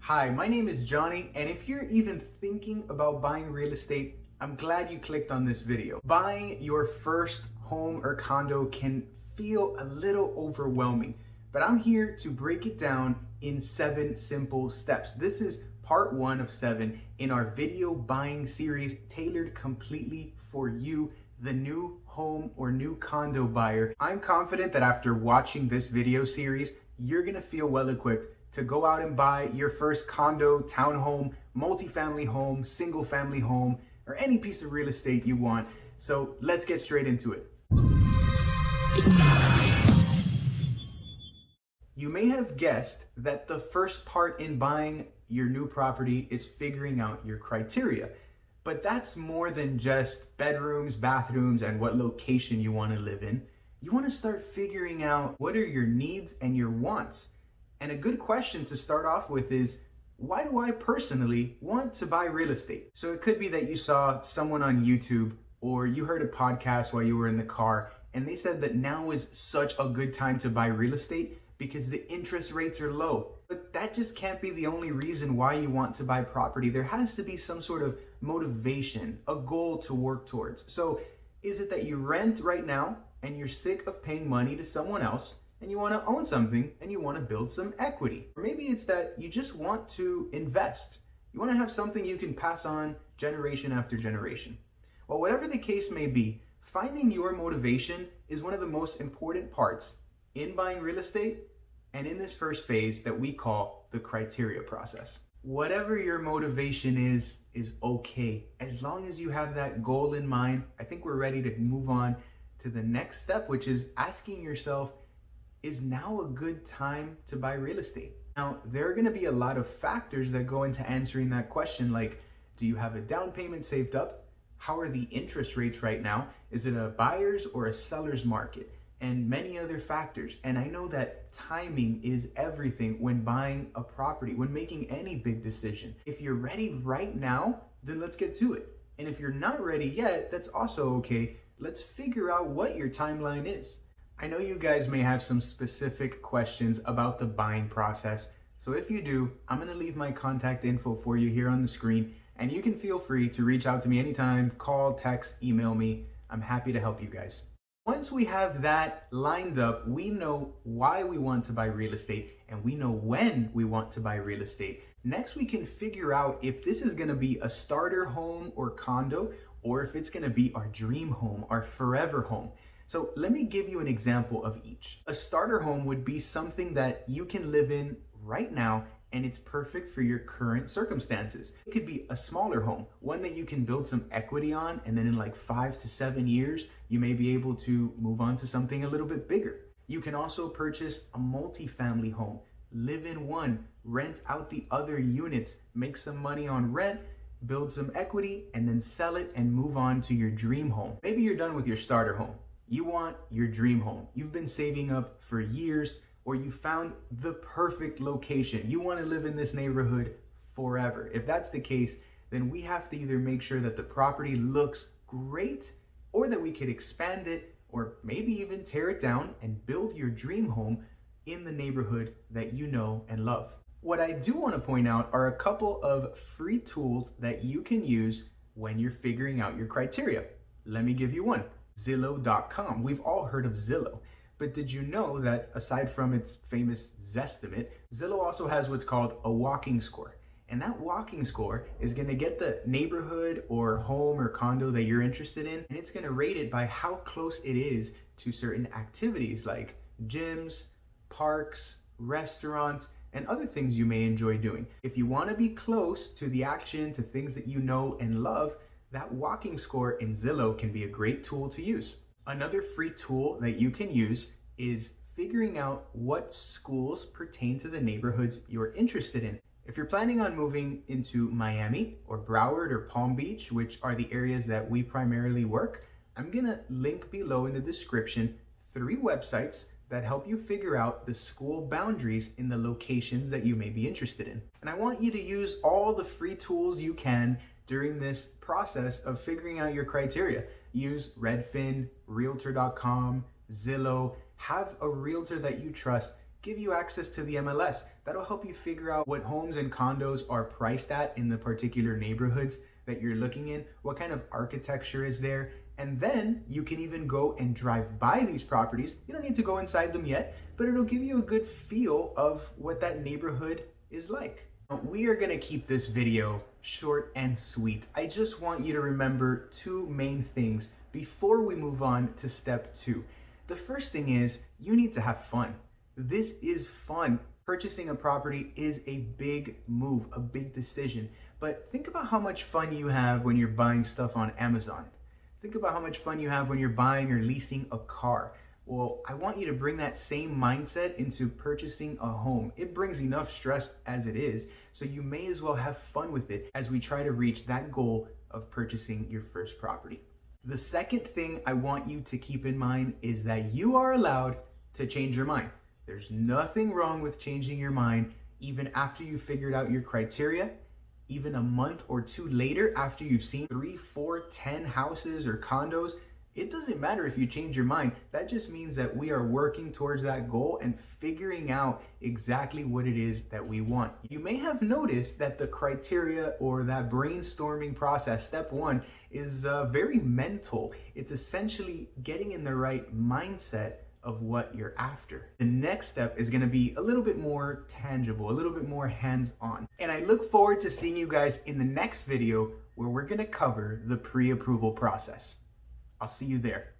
Hi, my name is Johnny, and if you're even thinking about buying real estate, I'm glad you clicked on this video. Buying your first home or condo can feel a little overwhelming, but I'm here to break it down in 7 simple steps. This is part 1 of 7 in our video buying series tailored completely for you, the new home or new condo buyer. I'm confident that after watching this video series, you're gonna feel well equipped to go out and buy your first condo, townhome, multifamily home, single family home, or any piece of real estate you want. So let's get straight into it. You may have guessed that the first part in buying your new property is figuring out your criteria. But that's more than just bedrooms, bathrooms, and what location you want to live in. You want to start figuring out what are your needs and your wants. And a good question to start off with is, why do I personally want to buy real estate? So it could be that you saw someone on YouTube or you heard a podcast while you were in the car and they said that now is such a good time to buy real estate because the interest rates are low. But that just can't be the only reason why you want to buy property. There has to be some sort of motivation, a goal to work towards. So is it that you rent right now and you're sick of paying money to someone else and you want to own something and you want to build some equity? Or maybe it's that you just want to invest. You want to have something you can pass on generation after generation. Well, whatever the case may be, finding your motivation is one of the most important parts in buying real estate and in this first phase that we call the criteria process. Whatever your motivation is okay. As long as you have that goal in mind, I think we're ready to move on to the next step, which is asking yourself, is now a good time to buy real estate? Now, there are going to be a lot of factors that go into answering that question, like, do you have a down payment saved up? How are the interest rates right now? Is it a buyer's or a seller's market? And many other factors. And I know that timing is everything when buying a property, when making any big decision. If you're ready right now, then let's get to it. And if you're not ready yet, that's also okay. Let's figure out what your timeline is. I know you guys may have some specific questions about the buying process. So if you do, I'm going to leave my contact info for you here on the screen, and you can feel free to reach out to me anytime, call, text, email me. I'm happy to help you guys. Once we have that lined up, we know why we want to buy real estate and we know when we want to buy real estate. Next, we can figure out if this is going to be a starter home or condo, or if it's going to be our dream home, our forever home. So let me give you an example of each. A starter home would be something that you can live in right now and it's perfect for your current circumstances. It could be a smaller home, one that you can build some equity on, and then in like 5 to 7 years, you may be able to move on to something a little bit bigger. You can also purchase a multifamily home, live in one, rent out the other units, make some money on rent, build some equity, and then sell it and move on to your dream home. Maybe you're done with your starter home. You want your dream home. You've been saving up for years, or you found the perfect location. You want to live in this neighborhood forever. If that's the case, then we have to either make sure that the property looks great, or that we could expand it, or maybe even tear it down and build your dream home in the neighborhood that you know and love. What I do want to point out are a couple of free tools that you can use when you're figuring out your criteria. Let me give you one. Zillow.com. We've all heard of Zillow, but did you know that aside from its famous Zestimate, Zillow also has what's called a walking score? And that walking score is going to get the neighborhood or home or condo that you're interested in, and it's going to rate it by how close it is to certain activities like gyms, parks, restaurants, and other things you may enjoy doing. If you want to be close to the action, to things that you know and love, that walking score in Zillow can be a great tool to use. Another free tool that you can use is figuring out what schools pertain to the neighborhoods you're interested in. If you're planning on moving into Miami or Broward or Palm Beach, which are the areas that we primarily work, I'm gonna link below in the description 3 websites that help you figure out the school boundaries in the locations that you may be interested in. And I want you to use all the free tools you can during this process of figuring out your criteria. Use Redfin, Realtor.com, Zillow. Have a realtor that you trust give you access to the MLS. That'll help you figure out what homes and condos are priced at in the particular neighborhoods that you're looking in, what kind of architecture is there, and then you can even go and drive by these properties. You don't need to go inside them yet, but it'll give you a good feel of what that neighborhood is like. We are gonna keep this video short and sweet. I just want you to remember two main things before we move on to step 2. The first thing is you need to have fun. This is fun. Purchasing a property is a big move, a big decision. But think about how much fun you have when you're buying stuff on Amazon. Think about how much fun you have when you're buying or leasing a car. Well, I want you to bring that same mindset into purchasing a home. It brings enough stress as it is, so you may as well have fun with it as we try to reach that goal of purchasing your first property. The second thing I want you to keep in mind is that you are allowed to change your mind. There's nothing wrong with changing your mind even after you figured out your criteria, even a month or 2 later after you've seen 3, 4, 10 houses or condos. It doesn't matter if you change your mind. That just means that we are working towards that goal and figuring out exactly what it is that we want. You may have noticed that the criteria or that brainstorming process, step 1, is very mental. It's essentially getting in the right mindset of what you're after. The next step is gonna be a little bit more tangible, a little bit more hands-on. And I look forward to seeing you guys in the next video where we're gonna cover the pre-approval process. I'll see you there.